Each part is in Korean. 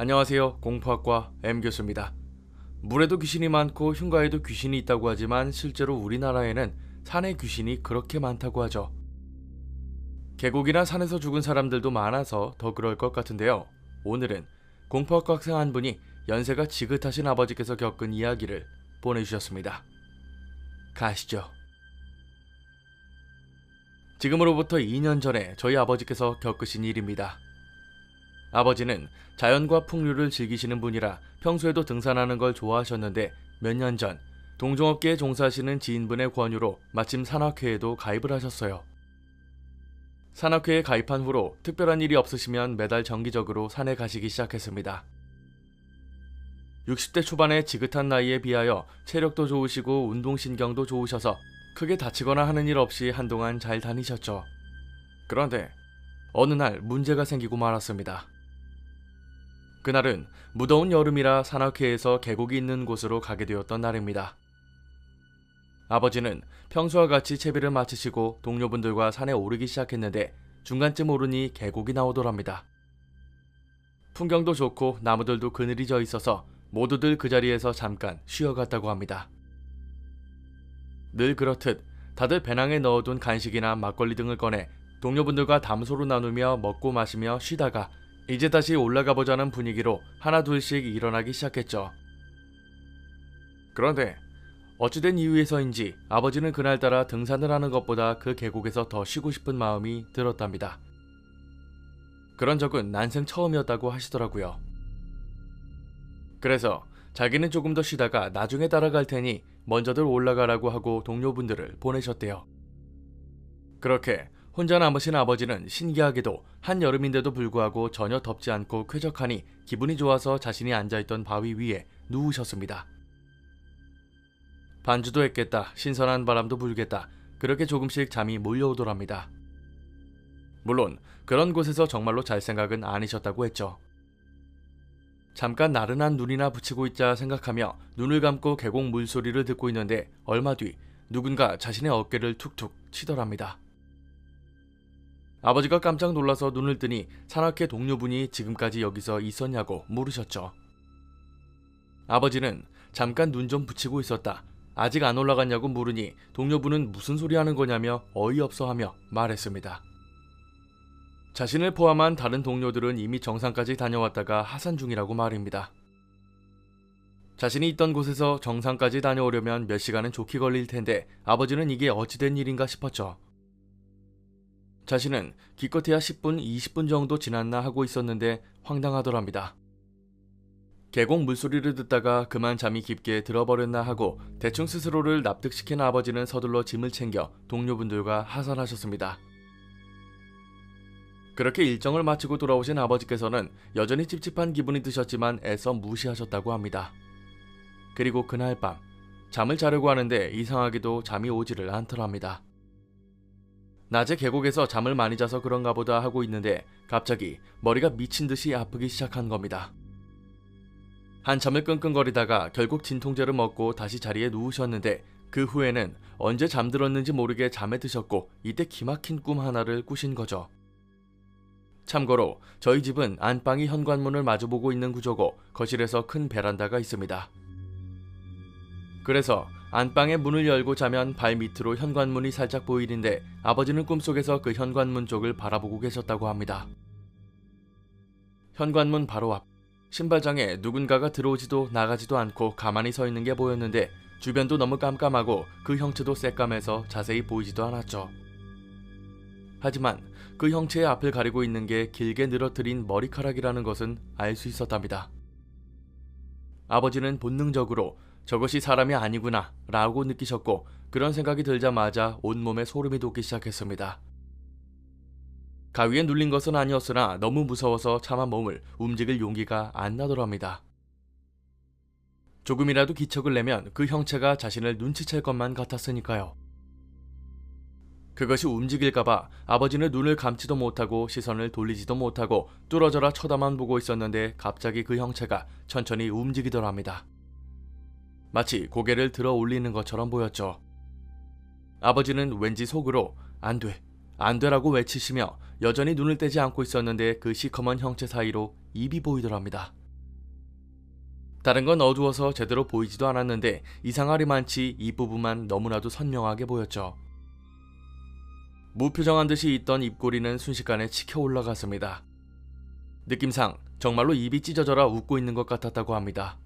안녕하세요. 공포학과 M교수입니다. 물에도 귀신이 많고 흉가에도 귀신이 있다고 하지만 실제로 우리나라에는 산에 귀신이 그렇게 많다고 하죠. 계곡이나 산에서 죽은 사람들도 많아서 더 그럴 것 같은데요. 오늘은 공포학과 학생 한 분이 연세가 지긋하신 아버지께서 겪은 이야기를 보내주셨습니다. 가시죠. 지금으로부터 2년 전에 저희 아버지께서 겪으신 일입니다. 아버지는 자연과 풍류를 즐기시는 분이라 평소에도 등산하는 걸 좋아하셨는데 몇 년 전 동종업계에 종사하시는 지인분의 권유로 마침 산악회에도 가입을 하셨어요. 산악회에 가입한 후로 특별한 일이 없으시면 매달 정기적으로 산에 가시기 시작했습니다. 60대 초반의 지긋한 나이에 비하여 체력도 좋으시고 운동신경도 좋으셔서 크게 다치거나 하는 일 없이 한동안 잘 다니셨죠. 그런데 어느 날 문제가 생기고 말았습니다. 그날은 무더운 여름이라 산악회에서 계곡이 있는 곳으로 가게 되었던 날입니다. 아버지는 평소와 같이 채비를 마치시고 동료분들과 산에 오르기 시작했는데 중간쯤 오르니 계곡이 나오더랍니다. 풍경도 좋고 나무들도 그늘이 져 있어서 모두들 그 자리에서 잠깐 쉬어갔다고 합니다. 늘 그렇듯 다들 배낭에 넣어둔 간식이나 막걸리 등을 꺼내 동료분들과 담소로 나누며 먹고 마시며 쉬다가 이제 다시 올라가 보자는 분위기로 하나 둘씩 일어나기 시작했죠. 그런데 어찌된 이유에서인지 아버지는 그날따라 등산을 하는 것보다 그 계곡에서 더 쉬고 싶은 마음이 들었답니다. 그런 적은 난생 처음이었다고 하시더라고요. 그래서 자기는 조금 더 쉬다가 나중에 따라갈 테니 먼저들 올라가라고 하고 동료분들을 보내셨대요. 그렇게 혼자 남으신 아버지는 신기하게도 한여름인데도 불구하고 전혀 덥지 않고 쾌적하니 기분이 좋아서 자신이 앉아있던 바위 위에 누우셨습니다. 반주도 했겠다, 신선한 바람도 불겠다, 그렇게 조금씩 잠이 몰려오더랍니다. 물론 그런 곳에서 정말로 잘 생각은 아니셨다고 했죠. 잠깐 나른한 눈이나 붙이고 있자 생각하며 눈을 감고 계곡 물소리를 듣고 있는데 얼마 뒤 누군가 자신의 어깨를 툭툭 치더랍니다. 아버지가 깜짝 놀라서 눈을 뜨니 산악회 동료분이 지금까지 여기서 있었냐고 물으셨죠. 아버지는 잠깐 눈 좀 붙이고 있었다, 아직 안 올라갔냐고 물으니 동료분은 무슨 소리 하는 거냐며 어이없어 하며 말했습니다. 자신을 포함한 다른 동료들은 이미 정상까지 다녀왔다가 하산 중이라고 말입니다. 자신이 있던 곳에서 정상까지 다녀오려면 몇 시간은 좋게 걸릴 텐데 아버지는 이게 어찌된 일인가 싶었죠. 자신은 기껏해야 10분, 20분 정도 지났나 하고 있었는데 황당하더랍니다. 계곡 물소리를 듣다가 그만 잠이 깊게 들어버렸나 하고 대충 스스로를 납득시킨 아버지는 서둘러 짐을 챙겨 동료분들과 하산하셨습니다. 그렇게 일정을 마치고 돌아오신 아버지께서는 여전히 찝찝한 기분이 드셨지만 애써 무시하셨다고 합니다. 그리고 그날 밤 잠을 자려고 하는데 이상하게도 잠이 오지를 않더랍니다. 낮에 계곡에서 잠을 많이 자서 그런가 보다 하고 있는데 갑자기 머리가 미친 듯이 아프기 시작한 겁니다. 한참을 끙끙거리다가 결국 진통제를 먹고 다시 자리에 누우셨는데 그 후에는 언제 잠들었는지 모르게 잠에 드셨고 이때 기막힌 꿈 하나를 꾸신 거죠. 참고로 저희 집은 안방이 현관문을 마주보고 있는 구조고 거실에서 큰 베란다가 있습니다. 그래서 안방의 문을 열고 자면 발 밑으로 현관문이 살짝 보이는데 아버지는 꿈속에서 그 현관문 쪽을 바라보고 계셨다고 합니다. 현관문 바로 앞 신발장에 누군가가 들어오지도 나가지도 않고 가만히 서 있는 게 보였는데 주변도 너무 깜깜하고 그 형체도 새까매서 자세히 보이지도 않았죠. 하지만 그 형체의 앞을 가리고 있는 게 길게 늘어뜨린 머리카락이라는 것은 알 수 있었답니다. 아버지는 본능적으로 저것이 사람이 아니구나 라고 느끼셨고 그런 생각이 들자마자 온몸에 소름이 돋기 시작했습니다. 가위에 눌린 것은 아니었으나 너무 무서워서 차마 몸을 움직일 용기가 안 나더랍니다. 조금이라도 기척을 내면 그 형체가 자신을 눈치챌 것만 같았으니까요. 그것이 움직일까봐 아버지는 눈을 감지도 못하고 시선을 돌리지도 못하고 뚫어져라 쳐다만 보고 있었는데 갑자기 그 형체가 천천히 움직이더랍니다. 마치 고개를 들어 올리는 것처럼 보였죠. 아버지는 왠지 속으로 안 돼, 안 되라고 외치시며 여전히 눈을 떼지 않고 있었는데 그 시커먼 형체 사이로 입이 보이더랍니다. 다른 건 어두워서 제대로 보이지도 않았는데 이상하리만치 이 부분만 너무나도 선명하게 보였죠. 무표정한 듯이 있던 입꼬리는 순식간에 치켜 올라갔습니다. 느낌상 정말로 입이 찢어져라 웃고 있는 것 같았다고 합니다.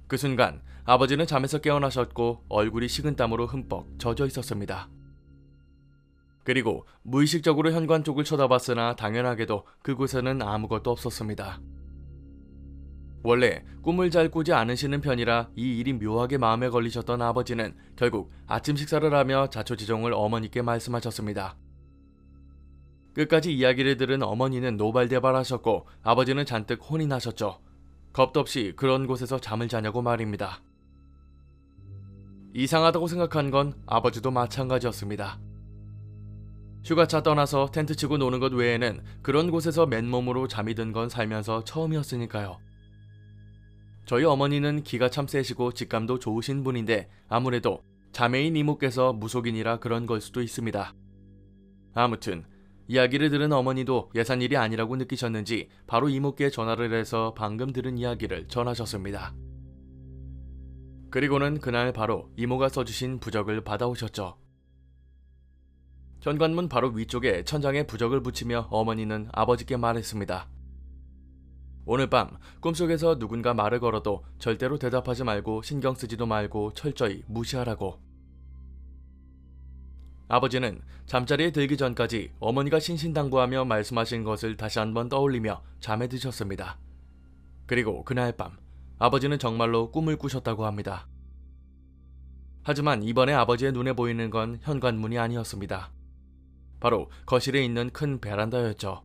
그 순간 아버지는 잠에서 깨어나셨고 얼굴이 식은땀으로 흠뻑 젖어 있었습니다. 그리고 무의식적으로 현관 쪽을 쳐다봤으나 당연하게도 그곳에는 아무것도 없었습니다. 원래 꿈을 잘 꾸지 않으시는 편이라 이 일이 묘하게 마음에 걸리셨던 아버지는 결국 아침 식사를 하며 자초지종을 어머니께 말씀하셨습니다. 끝까지 이야기를 들은 어머니는 노발대발하셨고 아버지는 잔뜩 혼이 나셨죠. 겁도 없이 그런 곳에서 잠을 자냐고 말입니다. 이상하다고 생각한 건 아버지도 마찬가지였습니다. 휴가차 떠나서 텐트 치고 노는 것 외에는 그런 곳에서 맨몸으로 잠이 든 건 살면서 처음이었으니까요. 저희 어머니는 기가 참 세시고 직감도 좋으신 분인데 아무래도 자매인 이모께서 무속인이라 그런 걸 수도 있습니다. 아무튼 이야기를 들은 어머니도 예산일이 아니라고 느끼셨는지 바로 이모께 전화를 해서 방금 들은 이야기를 전하셨습니다. 그리고는 그날 바로 이모가 써주신 부적을 받아오셨죠. 현관문 바로 위쪽에 천장에 부적을 붙이며 어머니는 아버지께 말했습니다. 오늘 밤 꿈속에서 누군가 말을 걸어도 절대로 대답하지 말고 신경 쓰지도 말고 철저히 무시하라고. 아버지는 잠자리에 들기 전까지 어머니가 신신당부하며 말씀하신 것을 다시 한번 떠올리며 잠에 드셨습니다. 그리고 그날 밤 아버지는 정말로 꿈을 꾸셨다고 합니다. 하지만 이번에 아버지의 눈에 보이는 건 현관문이 아니었습니다. 바로 거실에 있는 큰 베란다였죠.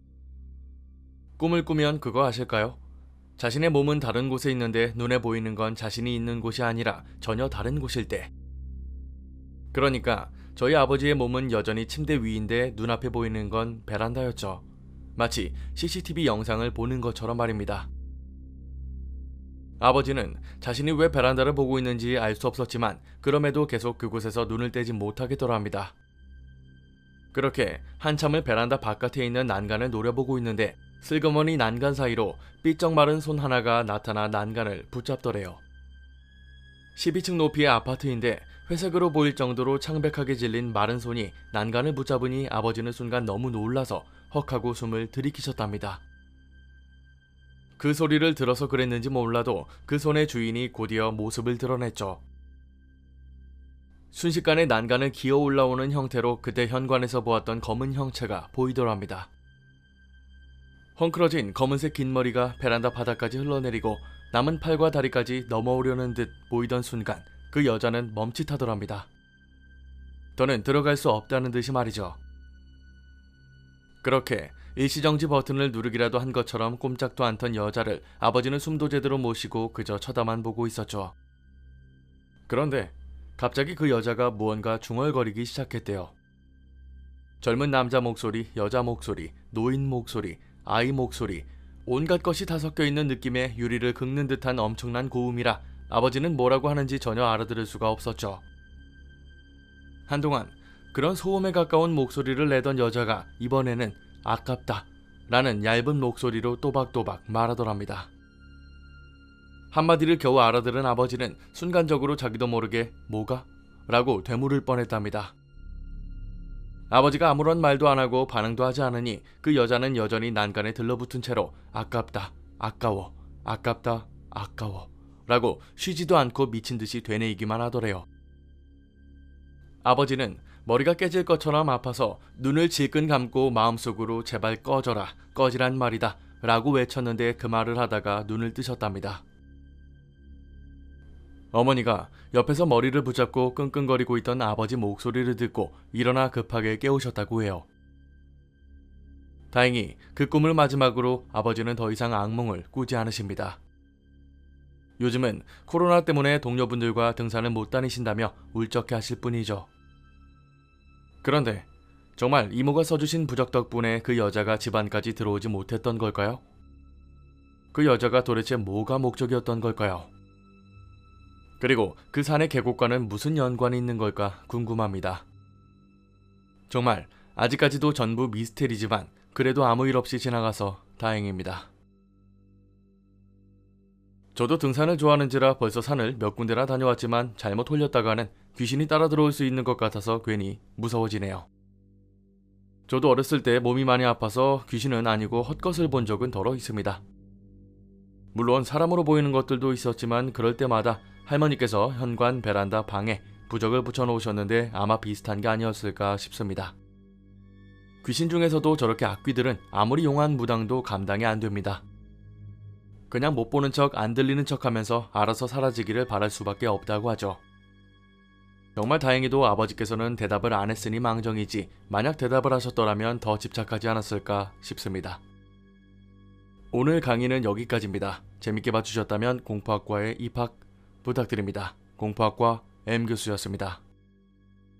꿈을 꾸면 그거 아실까요? 자신의 몸은 다른 곳에 있는데 눈에 보이는 건 자신이 있는 곳이 아니라 전혀 다른 곳일 때. 그러니까 저희 아버지의 몸은 여전히 침대 위인데 눈앞에 보이는 건 베란다였죠. 마치 CCTV 영상을 보는 것처럼 말입니다. 아버지는 자신이 왜 베란다를 보고 있는지 알 수 없었지만 그럼에도 계속 그곳에서 눈을 떼지 못하겠더라 합니다. 그렇게 한참을 베란다 바깥에 있는 난간을 노려보고 있는데 슬그머니 난간 사이로 삐쩍 마른 손 하나가 나타나 난간을 붙잡더래요. 12층 높이의 아파트인데 회색으로 보일 정도로 창백하게 질린 마른 손이 난간을 붙잡으니 아버지는 순간 너무 놀라서 헉하고 숨을 들이키셨답니다. 그 소리를 들어서 그랬는지 몰라도 그 손의 주인이 곧이어 모습을 드러냈죠. 순식간에 난간을 기어 올라오는 형태로 그때 현관에서 보았던 검은 형체가 보이더랍니다. 헝클어진 검은색 긴 머리가 베란다 바닥까지 흘러내리고 남은 팔과 다리까지 넘어오려는 듯 보이던 순간 그 여자는 멈칫하더랍니다. 더는 들어갈 수 없다는 듯이 말이죠. 그렇게 일시정지 버튼을 누르기라도 한 것처럼 꼼짝도 않던 여자를 아버지는 숨도 제대로 못 쉬고 그저 쳐다만 보고 있었죠. 그런데 갑자기 그 여자가 무언가 중얼거리기 시작했대요. 젊은 남자 목소리, 여자 목소리, 노인 목소리, 아이 목소리, 온갖 것이 다 섞여있는 느낌의 유리를 긁는 듯한 엄청난 고음이라 아버지는 뭐라고 하는지 전혀 알아들을 수가 없었죠. 한동안 그런 소음에 가까운 목소리를 내던 여자가 이번에는 아깝다 라는 얇은 목소리로 또박또박 말하더랍니다. 한마디를 겨우 알아들은 아버지는 순간적으로 자기도 모르게 뭐가? 라고 되물을 뻔했답니다. 아버지가 아무런 말도 안하고 반응도 하지 않으니 그 여자는 여전히 난간에 들러붙은 채로 아깝다, 아까워, 아깝다, 아까워 라고 쉬지도 않고 미친듯이 되뇌이기만 하더래요. 아버지는 머리가 깨질 것처럼 아파서 눈을 질끈 감고 마음속으로 제발 꺼져라, 꺼지란 말이다 라고 외쳤는데 그 말을 하다가 눈을 뜨셨답니다. 어머니가 옆에서 머리를 붙잡고 끙끙거리고 있던 아버지 목소리를 듣고 일어나 급하게 깨우셨다고 해요. 다행히 그 꿈을 마지막으로 아버지는 더 이상 악몽을 꾸지 않으십니다. 요즘은 코로나 때문에 동료분들과 등산을 못 다니신다며 울적해 하실 뿐이죠. 그런데 정말 이모가 써주신 부적 덕분에 그 여자가 집안까지 들어오지 못했던 걸까요? 그 여자가 도대체 뭐가 목적이었던 걸까요? 그리고 그 산의 계곡과는 무슨 연관이 있는 걸까 궁금합니다. 정말 아직까지도 전부 미스테리지만 그래도 아무 일 없이 지나가서 다행입니다. 저도 등산을 좋아하는지라 벌써 산을 몇 군데나 다녀왔지만 잘못 홀렸다가는 귀신이 따라 들어올 수 있는 것 같아서 괜히 무서워지네요. 저도 어렸을 때 몸이 많이 아파서 귀신은 아니고 헛것을 본 적은 덜어 있습니다. 물론 사람으로 보이는 것들도 있었지만 그럴 때마다 할머니께서 현관, 베란다, 방에 부적을 붙여놓으셨는데 아마 비슷한 게 아니었을까 싶습니다. 귀신 중에서도 저렇게 악귀들은 아무리 용한 무당도 감당이 안 됩니다. 그냥 못 보는 척, 안 들리는 척 하면서 알아서 사라지기를 바랄 수밖에 없다고 하죠. 정말 다행히도 아버지께서는 대답을 안 했으니 망정이지 만약 대답을 하셨더라면 더 집착하지 않았을까 싶습니다. 오늘 강의는 여기까지입니다. 재밌게 봐주셨다면 공포학과에 입학 부탁드립니다. 공포학과 M교수였습니다.